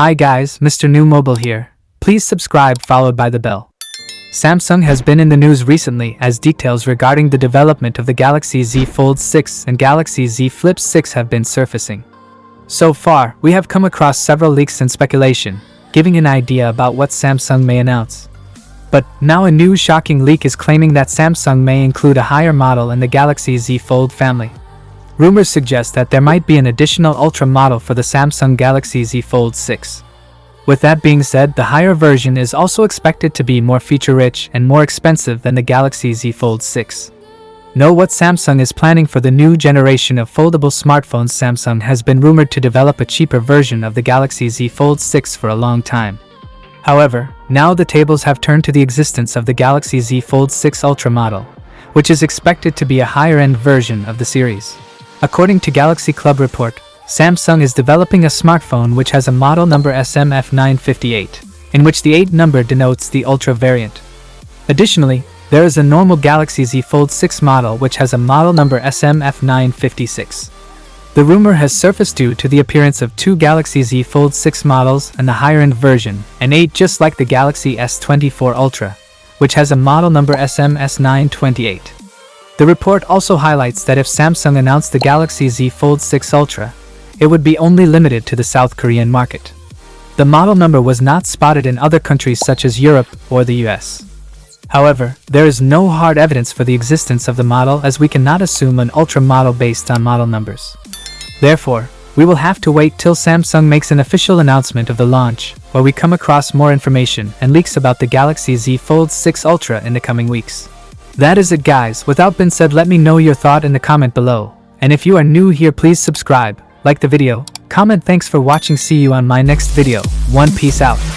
Hi guys, Mrnewmobile here. Please subscribe followed by the bell. Samsung has been in the news recently as details regarding the development of the Galaxy Z Fold 6 and Galaxy Z Flip 6 have been surfacing. So far, we have come across several leaks and speculation, giving an idea about what Samsung may announce. But now a new shocking leak is claiming that Samsung may include a higher model in the Galaxy Z Fold family. Rumors suggest that there might be an additional Ultra model for the Samsung Galaxy Z Fold 6. With that being said, the higher version is also expected to be more feature-rich and more expensive than the Galaxy Z Fold 6. Know what Samsung is planning for the new generation of foldable smartphones. Samsung has been rumored to develop a cheaper version of the Galaxy Z Fold 6 for a long time. However, now the tables have turned to the existence of the Galaxy Z Fold 6 Ultra model, which is expected to be a higher-end version of the series. According to Galaxy Club report, Samsung is developing a smartphone which has a model number SMF958, in which the 8 number denotes the Ultra variant. Additionally, there is a normal Galaxy Z Fold 6 model which has a model number SMF956. The rumor has surfaced due to the appearance of 2 Galaxy Z Fold 6 models and the higher-end version, an 8 just like the Galaxy S24 Ultra, which has a model number SMS928. The report also highlights that if Samsung announced the Galaxy Z Fold 6 Ultra, it would be only limited to the South Korean market. The model number was not spotted in other countries such as Europe or the US. However, there is no hard evidence for the existence of the model, as we cannot assume an Ultra model based on model numbers. Therefore, we will have to wait till Samsung makes an official announcement of the launch, where we come across more information and leaks about the Galaxy Z Fold 6 Ultra in the coming weeks. That is it guys. Without being said, let me know your thought in the comment below. And if you are new here, please subscribe, like the video, comment. Thanks for watching. See you on my next video. Peace out.